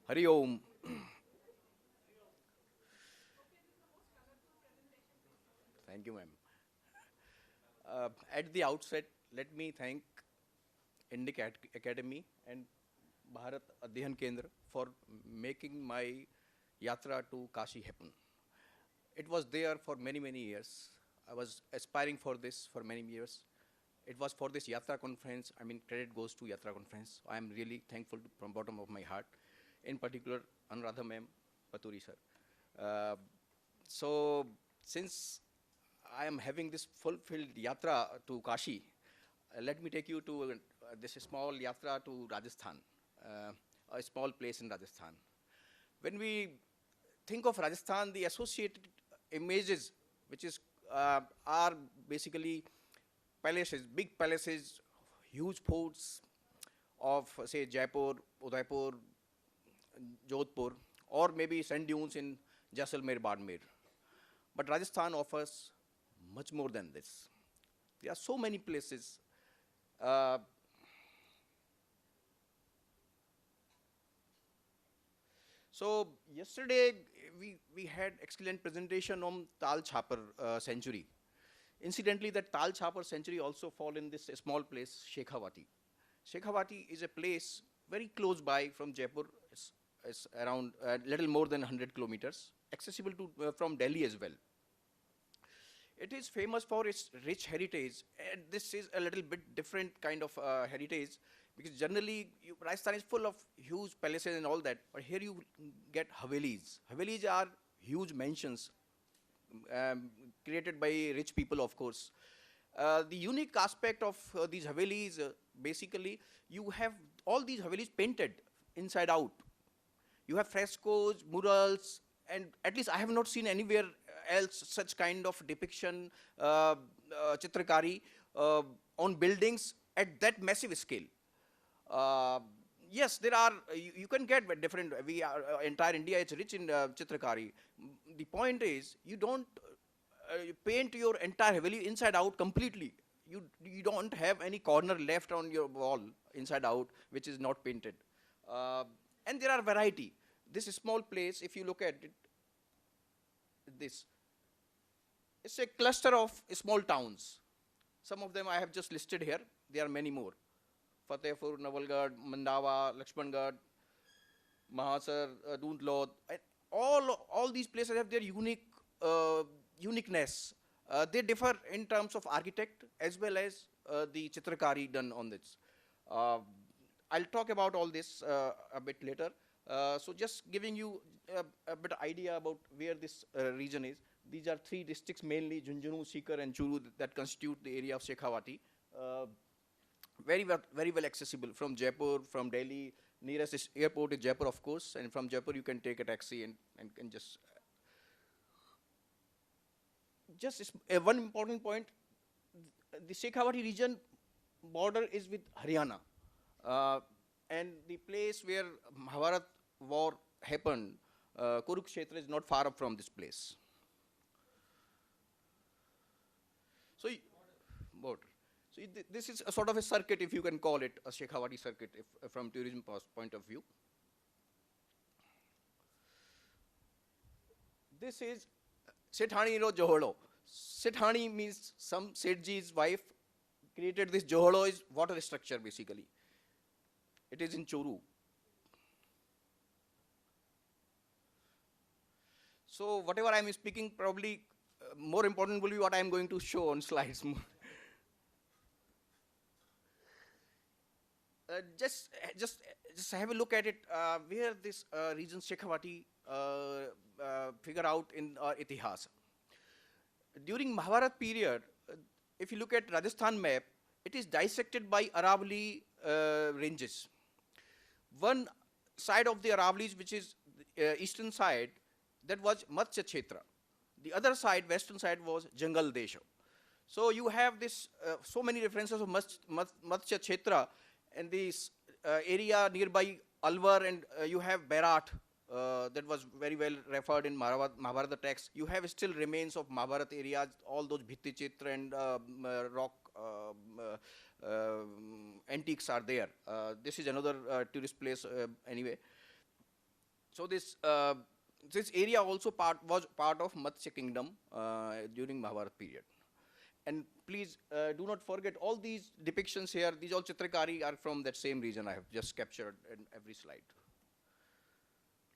Hari Om. Thank you, ma'am. At the outset, let me thank Indic Academy and Bharat Adhyan Kendra for making my yatra to Kashi happen. It was there for many, many years. I was aspiring for this for many years. It was for this Yatra conference. I mean, credit goes to Yatra conference. I am really thankful from bottom of my heart. In particular, Anuradha ma'am, Paturi sir. Uh, so, since I am having this fulfilled Yatra to Kashi, let me take you to this small Yatra to Rajasthan, a small place in Rajasthan. When we think of Rajasthan, the associated images, which is are basically palaces, big palaces, huge forts of say Jaipur, Udaipur, Jodhpur, or maybe sand dunes in Jaisalmer, Badmer. But Rajasthan offers much more than this. There are so many places. Uh, so yesterday we had excellent presentation on Tal Chapar century. Incidentally, that Tal Chapar century also fall in this small place, Shekhawati. Shekhawati is a place very close by from Jaipur. It's around a little more than 100 kilometers, accessible to from Delhi as well. It is famous for its rich heritage, and this is a little bit different kind of heritage, because generally Rajasthan is full of huge palaces and all that, but here you get Havelis. Havelis are huge mansions um, created by rich people, of course. The unique aspect of these Havelis, basically, you have all these Havelis painted inside out. You have frescoes, murals, and at least I have not seen anywhere else such kind of depiction, chitrakari, on buildings at that massive scale. Uh, yes, there are, you can get different, we are, entire India is rich in chitrakari. The point is, you don't paint your entire Haveli inside out completely. You don't have any corner left on your wall inside out which is not painted. Uh, and there are variety. This small place, if you look at it, this, it's a cluster of small towns. Some of them I have just listed here. There are many more. Fatehpur, Nawalgarh, Mandawa, Lakshmangarh, Mahasar, Dundlod. All these places have their uniqueness. They differ in terms of architect as well as the chitrakari done on this. Uh, I'll talk about all this a bit later. So just giving you a bit idea about where this region is. These are three districts mainly, Junjunu, Sikar and Churu, that constitute the area of Shekhawati. Very well accessible from Jaipur, from Delhi. Nearest airport is Jaipur, of course, and from Jaipur you can take a taxi and just one important point. The Shekhawati region border is with Haryana, uh, and the place where Mahabharat war happened, Kurukshetra, is not far up from this place. So, border. So this is a sort of a circuit, if you can call it, a Shekhawati circuit, if, from tourism point of view. This is Sethani no Joholo. Sethani means some Sethji's wife created this. Joholo is water structure, basically. It is in Churu. So whatever I am speaking, probably more important will be what I am going to show on slides. Just have a look at it, where this region Shekhawati figure out in our Itihas. During Mahabharat period, if you look at Rajasthan map, it is dissected by Aravali ranges. One side of the Aravalis, which is eastern side, that was Matsya Kshetra. The other side, western side, was Jangal Desha. So you have this, so many references of Matsya Kshetra, and this area nearby Alwar, and you have Berat, that was very well referred in Mahabharata text. You have still remains of Mahabharata areas, all those Bhitti Chitra and rock antiques are there. This is another tourist place anyway. So this area also was part of Matsya kingdom during Mahabharata period. And please do not forget all these depictions here. These all Chitrakari are from that same region I have just captured in every slide.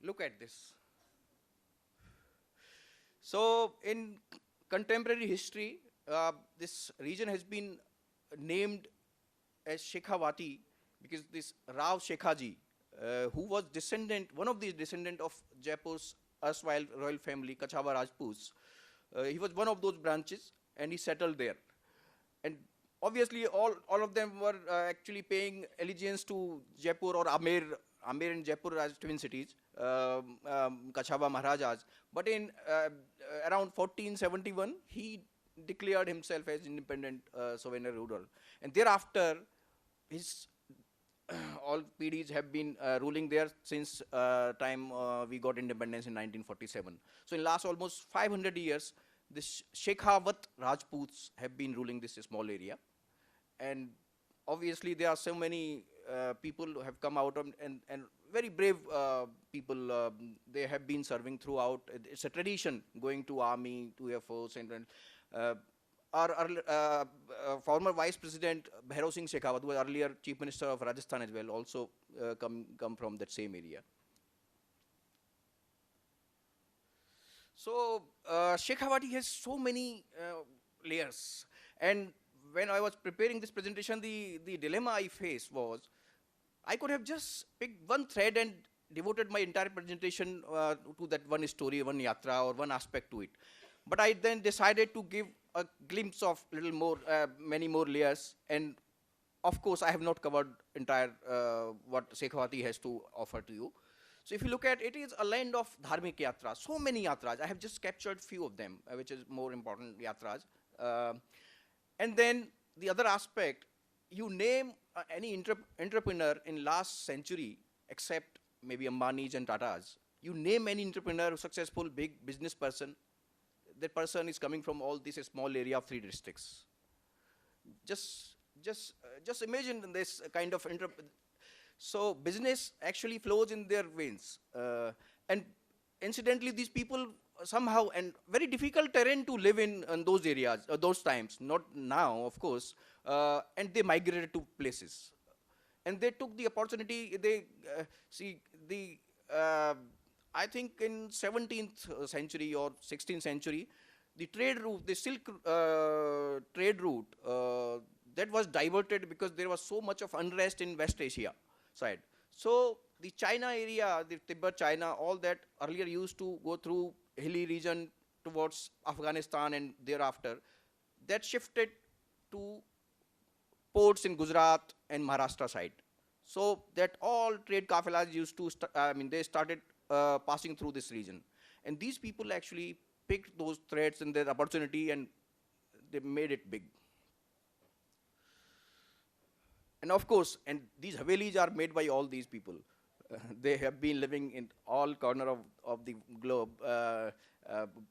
Look at this. So in contemporary history, this region has been named as Shekhawati because this Rao Shekhaji, who was one of the descendant of Jaipur's erstwhile royal family, Kachawa Rajputs. He was one of those branches and he settled there. And obviously all of them were actually paying allegiance to Jaipur or Amer and Jaipur as twin cities, Kachawa Maharajas. But in around 1471, he declared himself as independent sovereign ruler. And thereafter, his all PDs have been ruling there since time we got independence in 1947. So in last almost 500 years, this Shekhawat Rajputs have been ruling this small area. And obviously there are so many people who have come out and very brave people. They have been serving throughout. It's a tradition going to army, to Air Force, and our former Vice President Bhairav Singh Shekhawat, who was earlier Chief Minister of Rajasthan as well, also come from that same area. So Shekhawati has so many layers. And when I was preparing this presentation, the dilemma I faced was, I could have just picked one thread and devoted my entire presentation to that one story, one yatra, or one aspect to it. But I then decided to give a glimpse of little more, many more layers. And of course, I have not covered entire what Shekhawati has to offer to you. So if you look at it, is a land of Dharmik Yatras. So many Yatras. I have just captured few of them, which is more important Yatras. And then the other aspect, you name any entrepreneur in last century, except maybe Ambani's and Tata's. You name any entrepreneur, successful, big business person, that person is coming from all this small area of 3 districts. Just imagine this kind of so business actually flows in their veins. And incidentally, these people somehow, and very difficult terrain to live in those areas, those times, not now, of course, and they migrated to places. And they took the opportunity, I think in 17th century or 16th century, the trade route, the silk trade route, that was diverted because there was so much of unrest in West Asia side. So the China area, the Tibet, China, all that earlier used to go through hilly region towards Afghanistan and thereafter, that shifted to ports in Gujarat and Maharashtra side. So that all trade kafilas used to, they started passing through this region. And these people actually picked those threads and their opportunity and they made it big. And of course, and these Havelis are made by all these people. They have been living in all corner of the globe,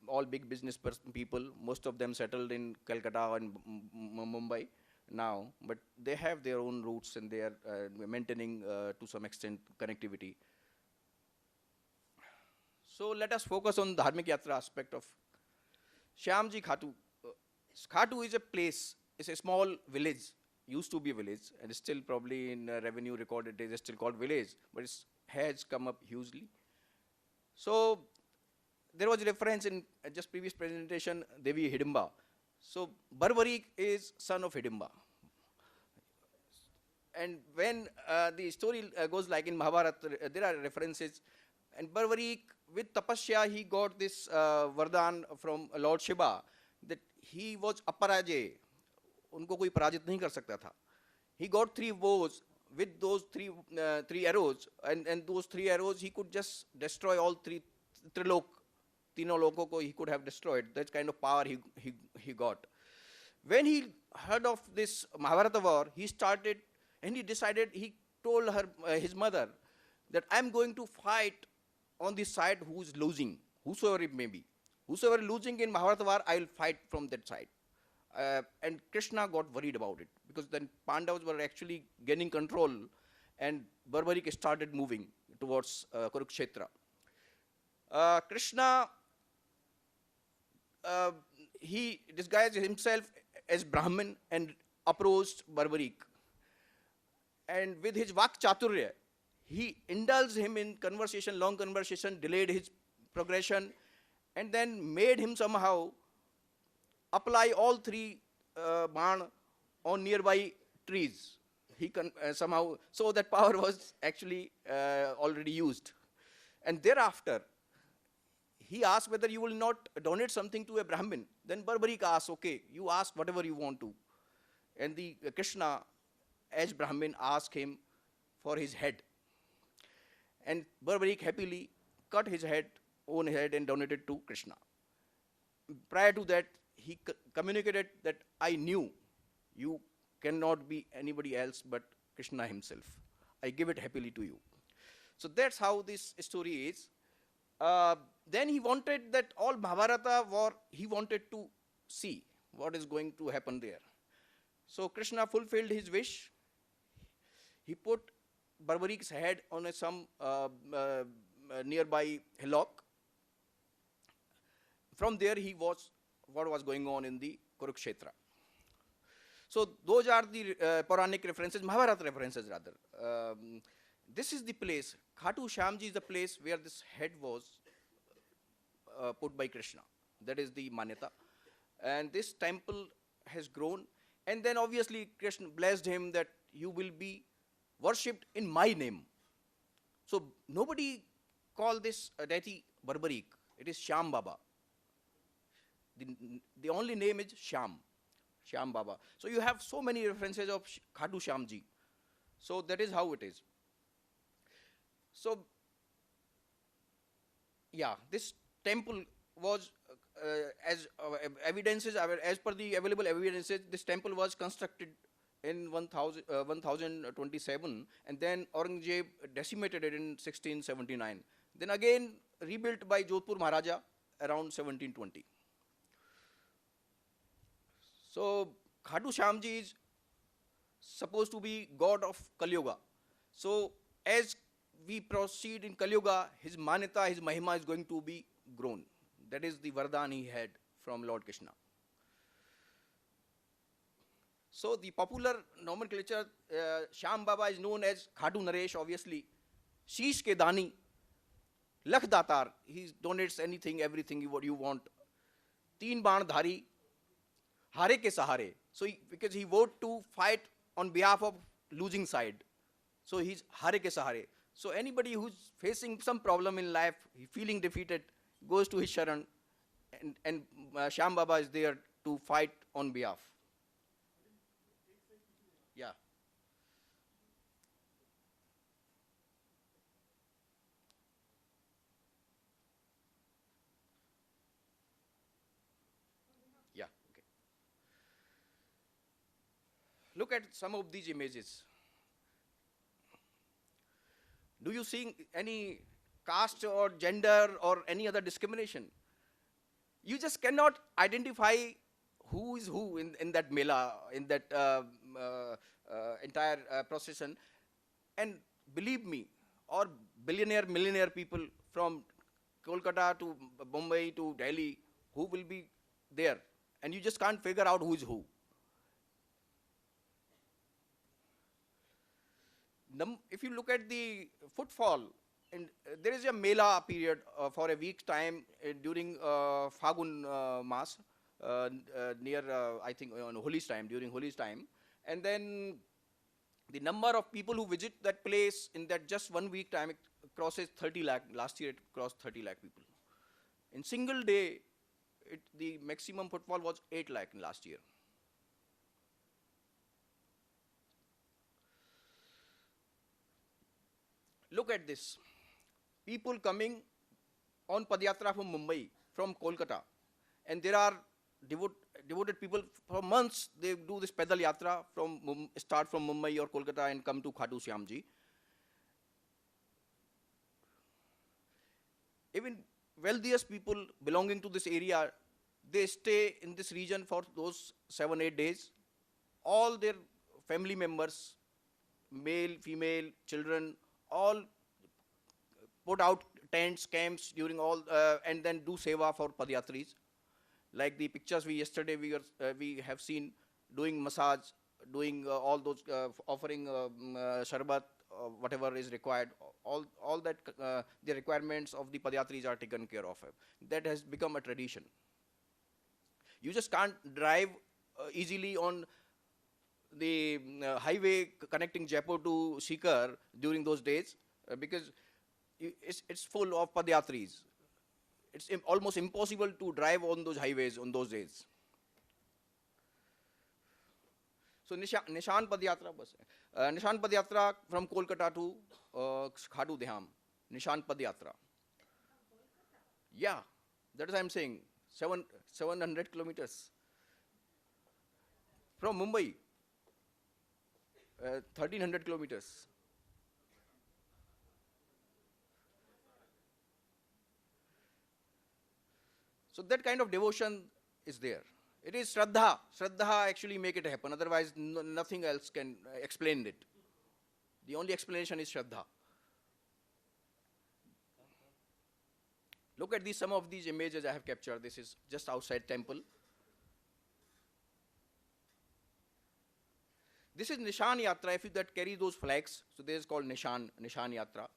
all big business people, most of them settled in Calcutta and Mumbai now, but they have their own roots and they are maintaining to some extent connectivity. So let us focus on the Dharmik Yatra aspect of Shyamji KHATU. KHATU is a place, it's a small village, used to be a village, and still probably in revenue record it is still called village, but it has come up hugely. So there was a reference in just previous presentation, Devi Hidimba. So Barbarik is son of Hidimba. And when the story goes like in Mahabharata, there are references. And Barbarik, with Tapasya, he got this Vardhan from Lord Shiva, that he was aparajay. Unko koi parajit nahi kar sakta tha. He got 3 bows. With those three arrows, and those 3 arrows, he could just destroy all 3 trilok. Tino loko ko he could have destroyed. That kind of power he got. When he heard of this Mahabharata war, he started, and he decided, he told his mother, that I'm going to fight on the side who is losing, whosoever it may be. Whosoever losing in Mahabharata war, I will fight from that side. And Krishna got worried about it, because then Pandavas were actually gaining control, and Barbarik started moving towards Kurukshetra. Krishna, uh, he disguised himself as Brahmin and approached Barbarik. And with his Vak Chaturya, he indulged him in conversation, long conversation, delayed his progression, and then made him somehow apply all three baan on nearby trees. He somehow, so that power was actually already used. And thereafter, he asked whether you will not donate something to a Brahmin. Then Barbarik asked, okay, you ask whatever you want to. And the Krishna, as Brahmin, asked him for his head. And Barbarik happily cut his head, own head, and donated to Krishna. Prior to that, he communicated that I knew you cannot be anybody else but Krishna himself. I give it happily to you. So that's how this story is. Then he wanted that all Mahabharata war, he wanted to see what is going to happen there. So Krishna fulfilled his wish. He put Barbarik's head on some nearby hillock. From there he watched what was going on in the Kurukshetra. So those are the Puranic references, Mahabharata references rather. This is the place, KHATU-SHYAM is the place where this head was put by Krishna. That is the Manyata. And this temple has grown. And then obviously Krishna blessed him that you will be worshipped in my name. So nobody call this deity Barbarik. It is Shyam Baba. The only name is Shyam. Shyam Baba. So you have so many references of KHATU-SHYAM ji. So that is how it is. So, yeah, this temple was, as evidences, as per the available evidences, this temple was constructed in 1027, and then Aurangzeb decimated it in 1679. Then again rebuilt by Jodhpur Maharaja around 1720. So KHATU-SHYAM ji is supposed to be god of Kali Yuga. So as we proceed in Kali Yuga, his Manyata, his Mahima is going to be grown. That is the Vardhan he had from Lord Krishna. So the popular nomenclature, Shyam Baba is known as Khatu Naresh, obviously. Sheesh ke Dani, Lakh Datar, he donates anything, everything what you want. Teen Baan Dhari, Hare ke Sahare. So because he vowed to fight on behalf of losing side. So he's Hare ke Sahare. So anybody who's facing some problem in life, feeling defeated, goes to his Sharan, and Shyam Baba is there to fight on behalf. Yeah. Yeah, okay. Look at some of these images. Do you see any caste or gender or any other discrimination? You just cannot identify who is who in that mela, in that entire procession. And believe me, or billionaire, millionaire people from Kolkata to Bombay to Delhi who will be there. And you just can't figure out who is who. If you look at the footfall, and there is a Mela period for a week's time during Fagun Mas, near, I think, on Holi's time, during Holi's time. And then the number of people who visit that place in that just 1 week time, it crosses 30 lakh. Last year it crossed 30 lakh people. In single day, the maximum footfall was 8 lakh in last year. Look at this. People coming on Padyatra from Mumbai, from Kolkata. And there are devoted people for months. They do this Pedal Yatra from start from Mumbai or Kolkata and come to KHATU-SHYAM ji. Even wealthiest people belonging to this area, they stay in this region for those 7-8 days. All their family members, male, female, children, all put out tents, camps during all, and then do seva for Padyatris. Like the pictures we have seen, doing massage, doing all those, offering sharbat, whatever is required, all that the requirements of the Padyatris are taken care of. That has become a tradition. You just can't drive easily on the highway connecting Jaipur to Sikar during those days, because it's full of Padyatris. It's almost impossible to drive on those highways on those days. So Nishan Padyatra bus. Nishan Padyatra from Kolkata to KHATU-SHYAM. Nishan Padyatra. Yeah, that is I'm saying. 700 kilometers. From Mumbai. 1300 kilometers. So that kind of devotion is there. It is Shraddha. Shraddha actually make it happen. Otherwise, nothing else can explain it. The only explanation is Shraddha. Look at some of these images I have captured. This is just outside temple. This is Nishan Yatra. If you that carry those flags, so this is called Nishan Yatra.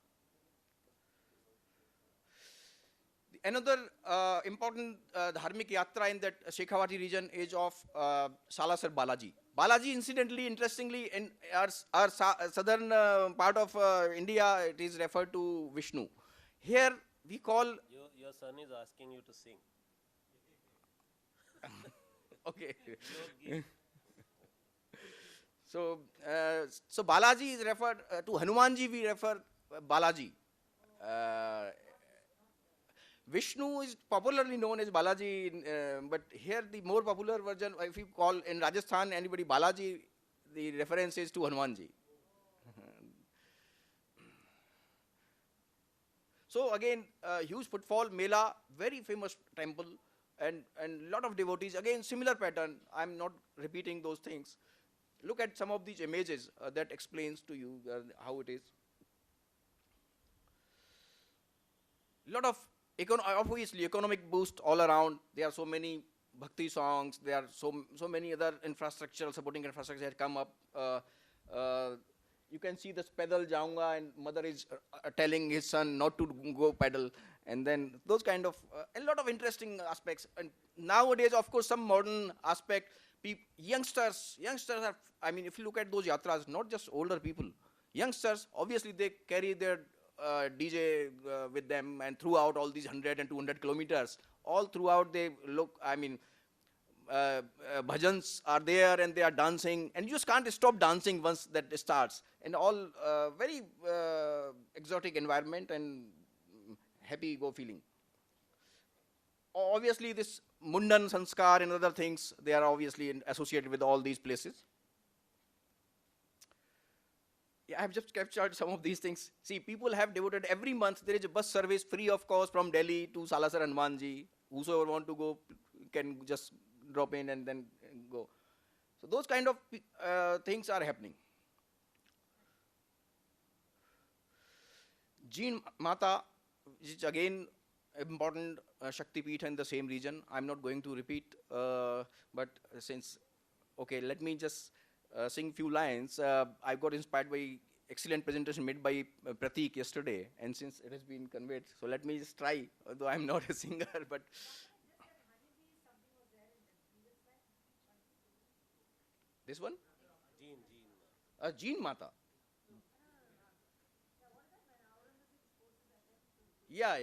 Another important Dharmik Yatra in that Shekhawati region is of SALASAR BALAJI. BALAJI, incidentally, interestingly, in our southern part of India, it is referred to Vishnu. Here we call. Your son is asking you to sing. Okay. So Balaji is referred to Hanumanji. We refer Balaji. Vishnu is popularly known as Balaji, but here the more popular version, if you call in Rajasthan anybody Balaji, the reference is to Hanumanji. So again, huge footfall, Mela, very famous temple, and lot of devotees. Again, similar pattern. I'm not repeating those things. Look at some of these images that explains to you how it is. Lot of obviously economic boost all around. There are so many bhakti songs. There are so many other infrastructural supporting infrastructure that come up. You can see this pedal jaunga, and mother is telling his son not to go pedal, and then those kind of a lot of interesting aspects. And nowadays, of course, some modern aspect. Youngsters are. I mean, if you look at those yatras, not just older people, youngsters obviously they carry their DJ with them, and throughout all these 100 and 200 kilometers, all throughout they look. I mean. Bhajans are there and they are dancing, and you just can't stop dancing once that starts, and all very exotic environment and happy go feeling. Obviously this Mundan Sanskar and other things, they are obviously associated with all these places. Yeah, I have just captured some of these things. See, people have devoted every month, there is a bus service free of cost from Delhi to Salasar and Hanumanji. Whosoever want to go can just drop in and then go. So those kind of things are happening. Jeen Mata, which is again important Shakti Peeth in the same region. I'm not going to repeat, but since, okay, let me just sing few lines. I got inspired by excellent presentation made by Pratik yesterday, and since it has been conveyed, so let me just try, although I'm not a singer, but. This one? Jeen Mata. Yeah.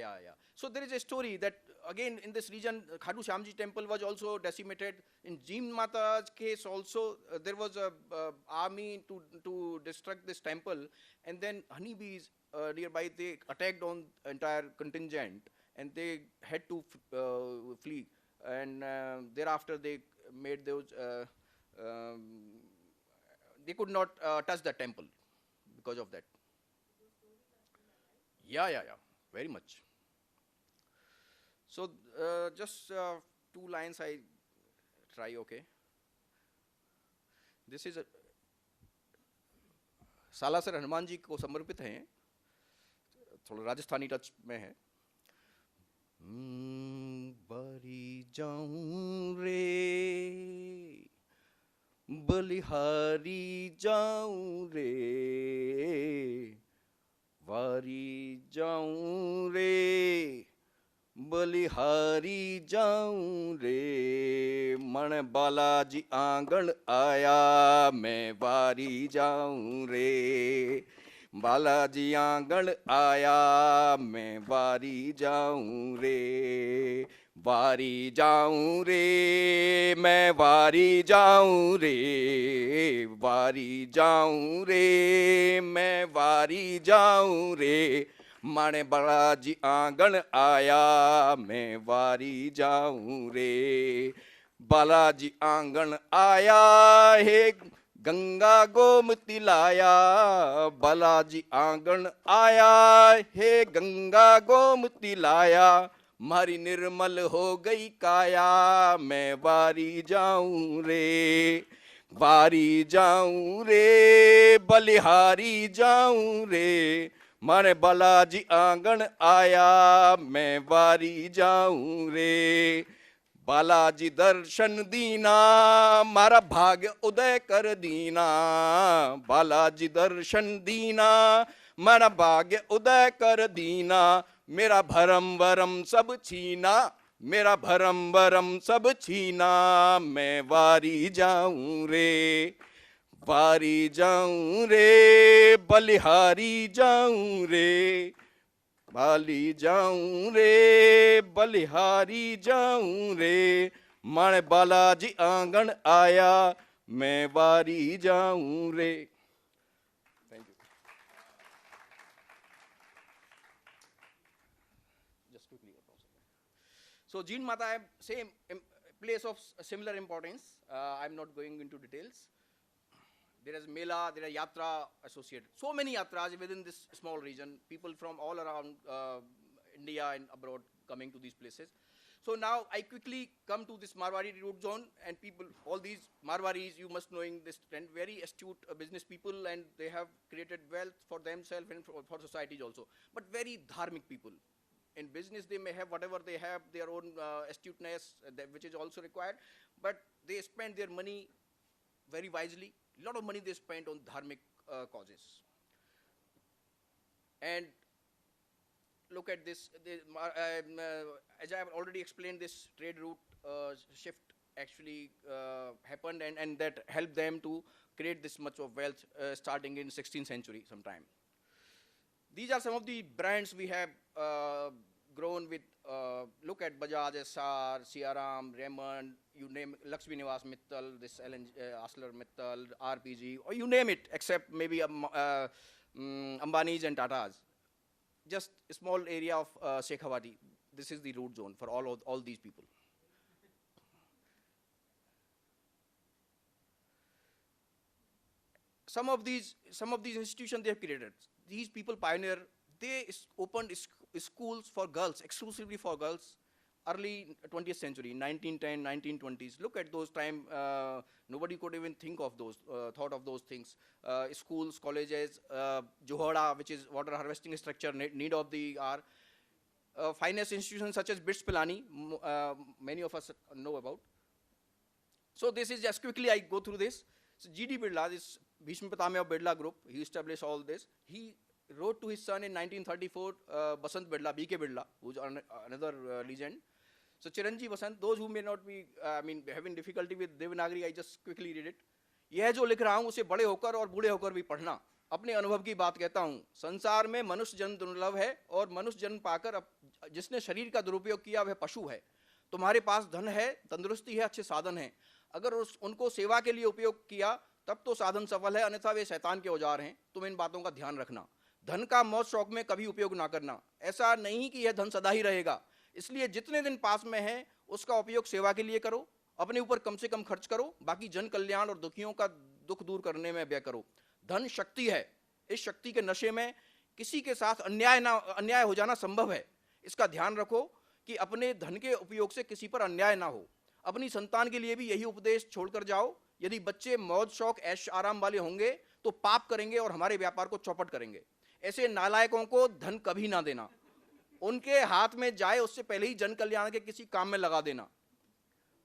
So there is a story that again in this region, KHATU-SHYAM temple was also decimated. In Jeen Mata's case also, there was a army to destruct this temple, and then honeybees nearby, they attacked on entire contingent, and they had to flee, and thereafter they made those. They could not touch the temple because of that. Yeah, very much. So just 2 lines I try, okay. This is a Salasar Hanuman ji को समर्पित हैं, थोड़ा Rajasthani touch में है. बारी जाऊं रे बलिहारी जाऊं रे, वारी जाऊं रे बलिहारी जाऊं रे, मन बालाजी आंगन आया मैं वारी जाऊं रे, बालाजी आंगन आया मैं वारी जाऊं रे, वारी जाऊं रे मैं वारी जाऊं रे, वारी जाऊं रे मैं वारी जाऊं रे, माने बालाजी आंगन आया मैं वारी जाऊं रे, बालाजी आंगन आया हे गंगा गोमती लाया, बालाजी आंगन आया हे गंगा गोमती लाया, मारी निर्मल हो गई काया मैं वारी जाऊं रे, वारी जाऊं रे बलिहारी जाऊं रे, मारे बालाजी आंगन आया मैं वारी जाऊं रे, बालाजी दर्शन दीना मारा भाग्य उदय कर दीना, बालाजी दर्शन दीना मारा भाग्य उदय कर दीना, मेरा भरम वरम सब छीना, मेरा भरम वरम सब छीना, मैं वारी जाऊं रे, वारी जाऊं रे बलिहारी जाऊं रे, बाली जाऊं रे बलिहारी जाऊं रे, माने बालाजी आंगन आया मैं वारी जाऊं रे। Thank you. Just quickly. So Jeen Mata have same place of similar importance. I'm not going into details. There is Mela, there are Yatra associated. So many Yatras within this small region, people from all around India and abroad coming to these places. So now I quickly come to this Marwari root zone, and people, all these Marwaris, you must knowing this trend, very astute business people, and they have created wealth for themselves and for societies also, but very dharmic people. In business, they may have whatever they have, their own astuteness, which is also required, but they spend their money very wisely. A lot of money they spend on dharmic causes. And look at this, as I have already explained, this trade route shift actually happened, and that helped them to create this much of wealth starting in 16th century sometime. These are some of the brands we have grown with. Look at Bajaj, SR, Siaram, Raymond, you name Lakshmi Nivas Mittal, this Aslar Mittal, RPG, or you name it, except maybe Ambani's and Tata's. Just a small area of Shekhawati. This is the root zone for all these people. Some of these institutions they have created. These people pioneer. They opened schools for girls, exclusively for girls, early 20th century, 1910, 1920s. Look at those time. Nobody could even think of those, thought of those things. Schools, colleges, Johada, which is water harvesting structure, need of the hour. Finance institutions such as BITS Pilani, many of us know about. So this is just quickly I go through this. So G.D. Birla, this Bhishma Pitama of Birla Group, he established all this. He wrote to his son in 1934, Basant Birla, B.K. Birla, who's another legend. So Chiranjeev Basant, those who may not be, having difficulty with Devanagari, I just quickly read it. यह जो लिख रहा हूँ उसे बड़े होकर और बूढ़े होकर भी पढ़ना, अपने अनुभव की बात कहता हूँ। संसार में मनुष्य जन्म दुर्लभ है और मनुष्य जन्म पाकर जिसने शरीर का दुरुपयोग किया वह पशु है। तुम्हारे पास धन है, तंदुरुस्ती है, अच्छे साधन हैं। अगर उनको सेवा के लिए उपयोग किया तब तो साधन सफल है, अन्यथा वे शैतान के औजार हैं। तुम इन बातों का ध्यान रखना। धन का मौज शौक में कभी उपयोग ना करना। ऐसा नहीं कि यह धन सदा ही रहेगा, इसलिए जितने दिन पास में है उसका उपयोग सेवा के लिए करो, अपने ऊपर कम से कम खर्च करो, बाकी जन कल्याण और दुखियों का दुख दूर करने में व्यय करो। धन शक्ति है, इस शक्ति के नशे में किसी के साथ अन्याय हो जाना संभव है। इसका ध्यान रखो कि अपने धन के उपयोग से किसी पर अन्याय ना हो। अपनी संतान के लिए भी यही उपदेश छोड़कर जाओ। यदि बच्चे मौज शौक ऐश आराम वाले होंगे तो पाप करेंगे और हमारे व्यापार को चौपट करेंगे। ऐसे नालायकों को धन कभी ना देना। उनके हाथ में जाए उससे पहले ही जन कल्याण के किसी काम में लगा देना,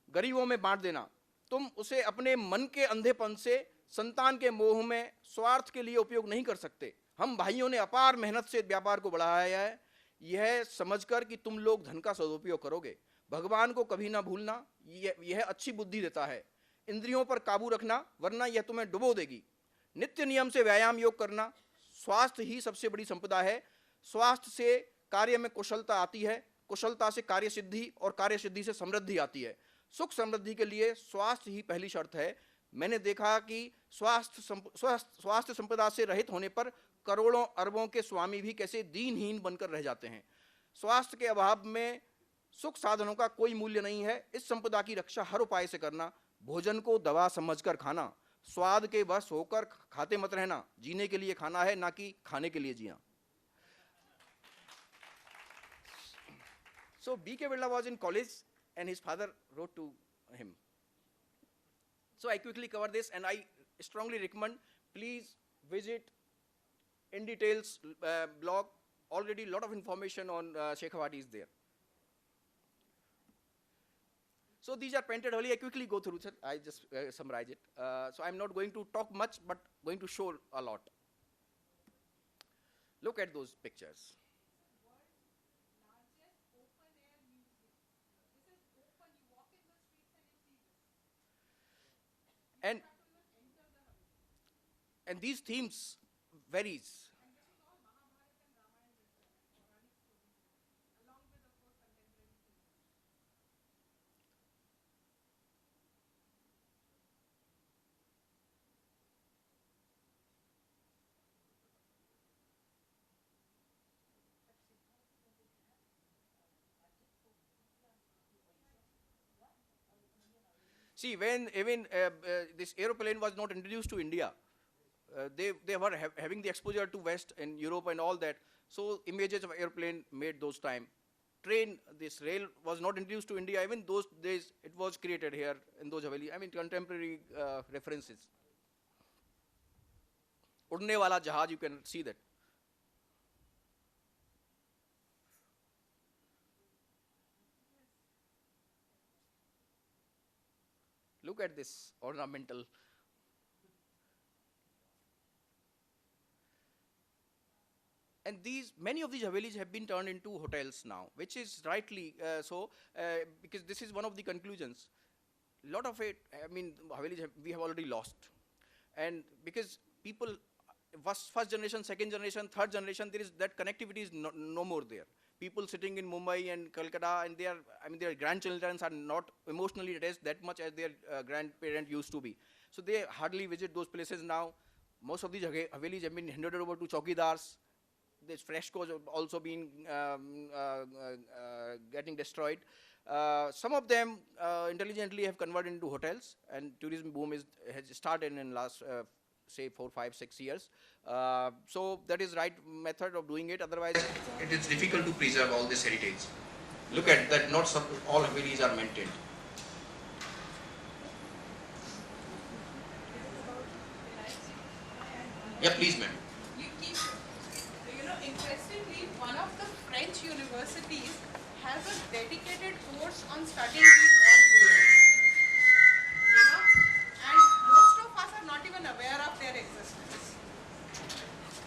गरीबों में बांट देना। तुम उसे अपने मन के अंधेपन से, संतान के मोह में, स्वार्थ के लिए उपयोग नहीं कर सकते। हम भाइयों ने अपार मेहनत से व्यापार को बढ़ाया है, यह समझकर कि तुम लोग धन का सदुपयोग करोगे। भगवान को कभी ना भूलना, यह अच्छी बुद्धि देता है। इंद्रियों पर काबू रखना, वरना यह तुम्हें डुबो देगी। नित्य नियम से व्यायाम योग करना, स्वास्थ्य ही सबसे बड़ी संपदा है। स्वास्थ्य से कार्य में कुशलता आती है, कुशलता से कार्य सिद्धि, और कार्य सिद्धि से समृद्धि आती है। सुख समृद्धि के लिए स्वास्थ्य ही पहली शर्त है। मैंने देखा कि स्वास्थ्य संपदा से रहित होने पर करोड़ों अरबों के स्वामी भी कैसे दीनहीन बनकर रह जाते हैं। स्वास्थ्य के अभाव में सुख साधनों का कोई मूल्य नहीं है। इस संपदा की रक्षा हर उपाय से करना। भोजन को दवा समझकर खाना, स्वाद के वश होकर खाते मत रहना। जीने के लिए खाना है, ना कि खाने के लिए जीना। So B.K. Birla was in college and his father wrote to him. So I quickly cover this, and I strongly recommend, please visit IndiTales blog. Already a lot of information on Shekhawati is there. So these are painted Haveli. I quickly go through it. I just summarize it. So I'm not going to talk much, but going to show a lot. Look at those pictures. And these themes varies. See, when even this aeroplane was not introduced to India, they were having the exposure to West and Europe and all that. So images of airplane made those time. Train, this rail was not introduced to India. Even those days, it was created here in those Haveli. I mean, contemporary references. Udne wala jahaj, you can see that. Look at this ornamental. And many of these Havelis have been turned into hotels now, which is rightly so, because this is one of the conclusions. A lot of it, I mean, Havelis we have already lost. And because people, first generation, second generation, third generation, there is that connectivity is no more there. People sitting in Mumbai and Calcutta, and their grandchildren are not emotionally attached that much as their grandparent used to be. So they hardly visit those places now. Most of these Havelis have been handed over to chowkidars. These frescoes have also been getting destroyed. Some of them intelligently have converted into hotels, and tourism boom has started in last say 4, 5, 6 years. So that is right method of doing it. Otherwise, it is difficult to preserve all this heritage. Look at that. Not all Havelis are maintained. Yeah, please, ma'am. Interestingly, one of the French universities has a dedicated course on studying these wall murals. And most of us are not even aware of their existence.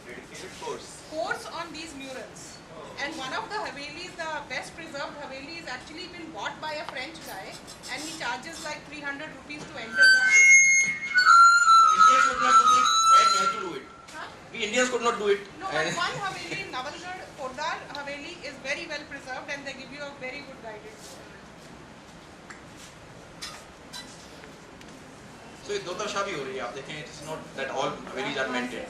Dedicated course. Course on these murals. And one of the Havelis, the best preserved Haveli, is actually been bought by a French guy, and he charges like 300 rupees to enter the house. Indians could not do it. And have to do it. Huh? We Indians could not do it. No, but one Haveli, Navalgarh Kordar Haveli, is very well preserved, and they give you a very good guidance. So it's Dota Shabi ho rahi hai. Aap dekhen, it's not that all Havelis are maintained.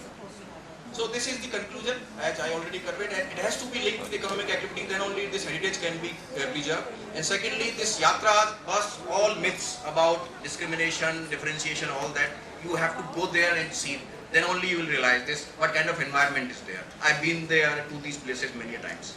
So this is the conclusion, as I already covered, and it has to be linked with economic activity, then only this heritage can be preserved. And secondly, this Yatras bust all myths about discrimination, differentiation, all that. You have to go there and see. Then only you will realize this, what kind of environment is there. I've been there to these places many times.